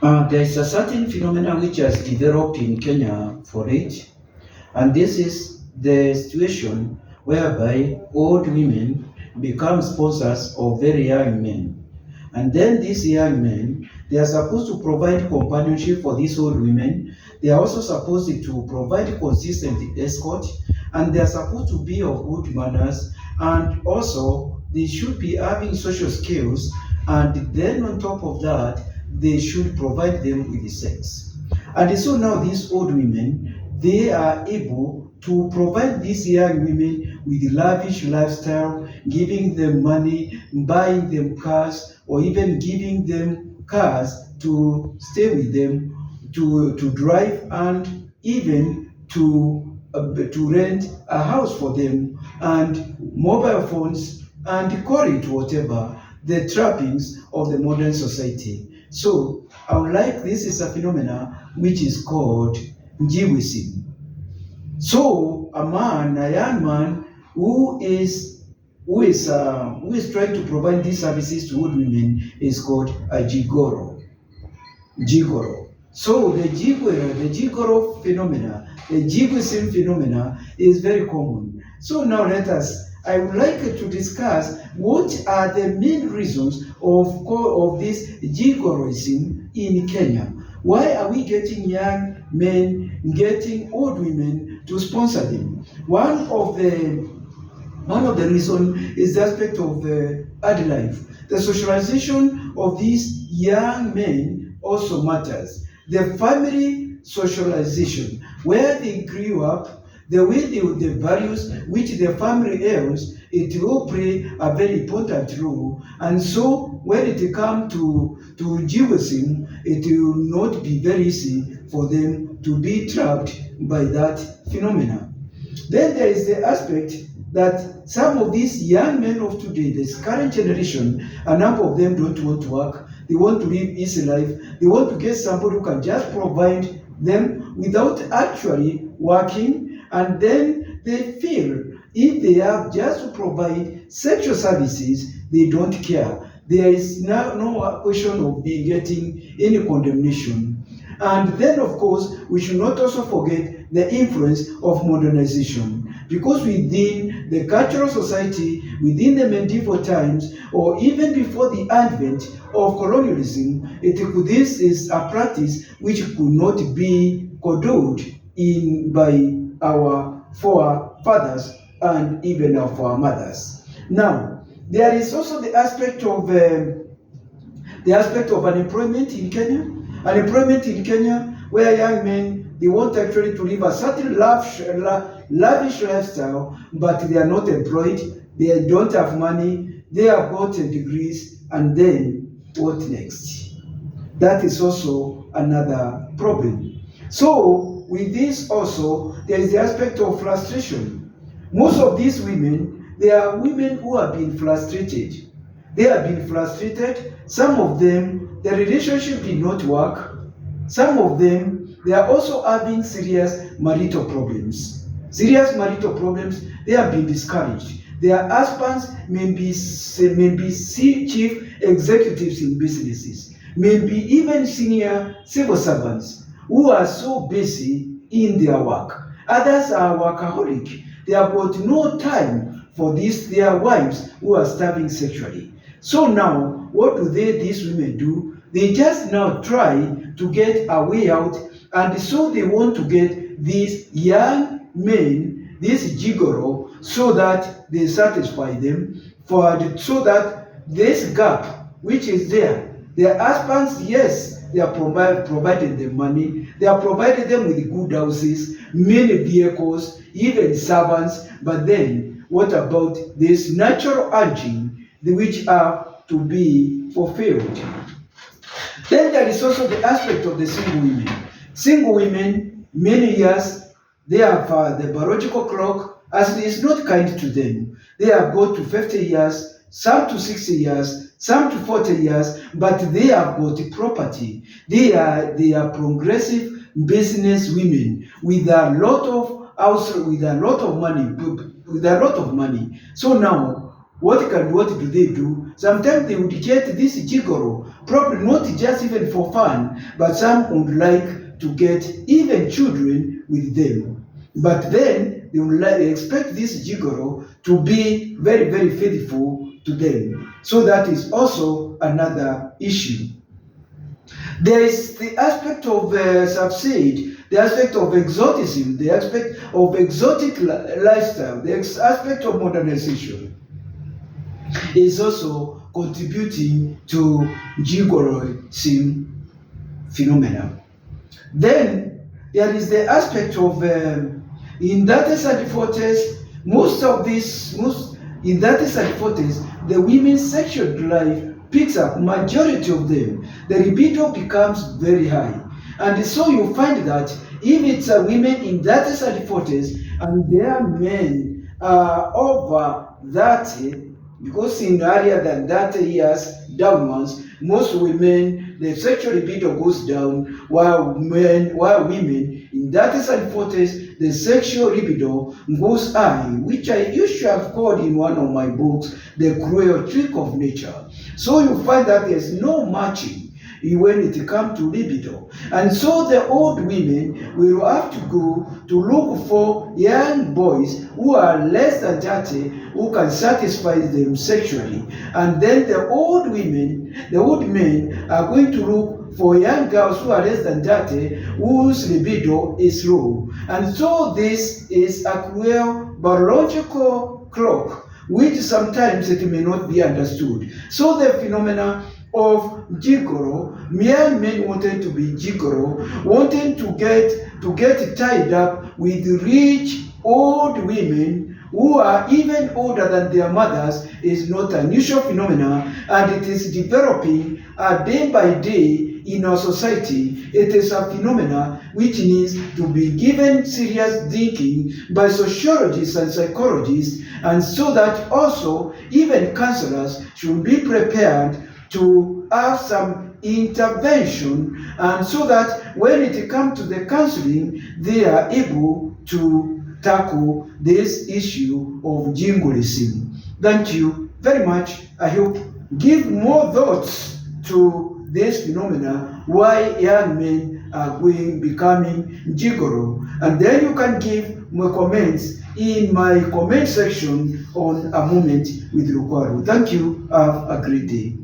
There is a certain phenomenon which has developed in Kenya for it, and this is the situation whereby old women become sponsors of very young men. And then these young men, they are supposed to provide companionship for these old women. They are also supposed to provide consistent escort, and they are supposed to be of good manners, and also they should be having social skills, and then on top of that, they should provide them with sex. And so now these old women, they are able to provide these young women with lavish lifestyle, giving them money, buying them cars, or even giving them cars to stay with them, to drive, and even to rent a house for them, and mobile phones, and call it whatever, the trappings of the modern society. So I would like, this is a phenomena which is called Njiwism. So a young man who is trying to provide these services to old women is called a gigolo. Gigolo. So the gigolo phenomena, the Njiwism phenomena is very common. So now I would like to discuss what are the main reasons of this gigoloism in Kenya. Why are we getting young men getting old women to sponsor them? One of the reasons is the aspect of the early life. The socialization of these young men also matters. The family socialization, where they grew up, the way the values which the family owns, it will play a very important role. And so when it comes to Jewism, it will not be very easy for them to be trapped by that phenomenon. Then there is the aspect that some of these young men of today, this current generation, a number of them don't want to work. They want to live easy life. They want to get somebody who can just provide them without actually working, and then they feel if they have just to provide sexual services, they don't care. There is no question of being getting any condemnation. And then, of course, we should not also forget the influence of modernization. Because within the cultural society, within the medieval times, or even before the advent of colonialism, this is a practice which could not be condoned by our forefathers and even our foremothers. Now, there is also the aspect of unemployment in Kenya. Unemployment in Kenya, where young men, they want actually to live a certain lavish lifestyle, but they are not employed, they don't have money, they have gotten degrees, and then what next? That is also another problem. So with this also, there is the aspect of frustration. Most of these women, they are women who have been frustrated. They have been frustrated. Some of them, the relationship did not work. Some of them, they are also having serious marital problems. Serious marital problems, they have been discouraged. Their husbands may be chief executives in businesses, may be even senior civil servants who are so busy in their work. Others are workaholic. They have got no time for their wives who are starving sexually. So now, what do these women do? They just now try to get a way out, and so they want to get these young men, this gigolo, so that they satisfy them, so that this gap which is there, their husbands, yes, they are providing them money, they are providing them with good houses, many vehicles, even servants, but then what about this natural urging which are to be fulfilled? Then there is also the aspect of the single women. Single women, many years, they have the biological clock as it is not kind to them. They have got to 50 years, some to 60 years, some to 40 years, but they have got property. They are progressive business women with a lot of house, with a lot of money. So now, what do they do? Sometimes they would get this gigolo, probably not just even for fun, but some would like to get even children with them. But then they would expect this gigolo to be very, very faithful to them. So that is also another issue. There is the aspect of subside, the aspect of exoticism, the aspect of exotic lifestyle, the aspect of modernization is also contributing to gigoloism phenomena. Then there is the aspect of in 30s and 40s, in 30s and 40s, the women's sexual drive picks up, majority of them. The libido becomes very high. And so you find that if it's a women in 30s and 40s and their men are over 30, because in earlier than 30 years downwards, most women, the sexual libido goes down, while women in 30s and 40s, the sexual libido goes high, which I used to have called in one of my books, the cruel trick of nature. So you find that there's no matching when it comes to libido. And so the old women will have to go to look for young boys who are less than 30 who can satisfy them sexually. And then the old men are going to look for young girls who are less than 30 whose libido is low. And so this is a cruel biological clock, which sometimes it may not be understood. So the phenomena of gigolo, young men wanting to be gigolo, wanting to get tied up with rich old women who are even older than their mothers is not an unusual phenomenon, and it is developing day by day in our society. It is a phenomenon which needs to be given serious thinking by sociologists and psychologists, and so that also even counselors should be prepared to have some intervention, and so that when it comes to the counseling, they are able to tackle this issue of jingoism. Thank you very much. I hope give more thoughts to this phenomena, why young men are becoming gigolo, and then you can give more comments in my comment section on A Moment with Lukwago. Thank you. Have a great day.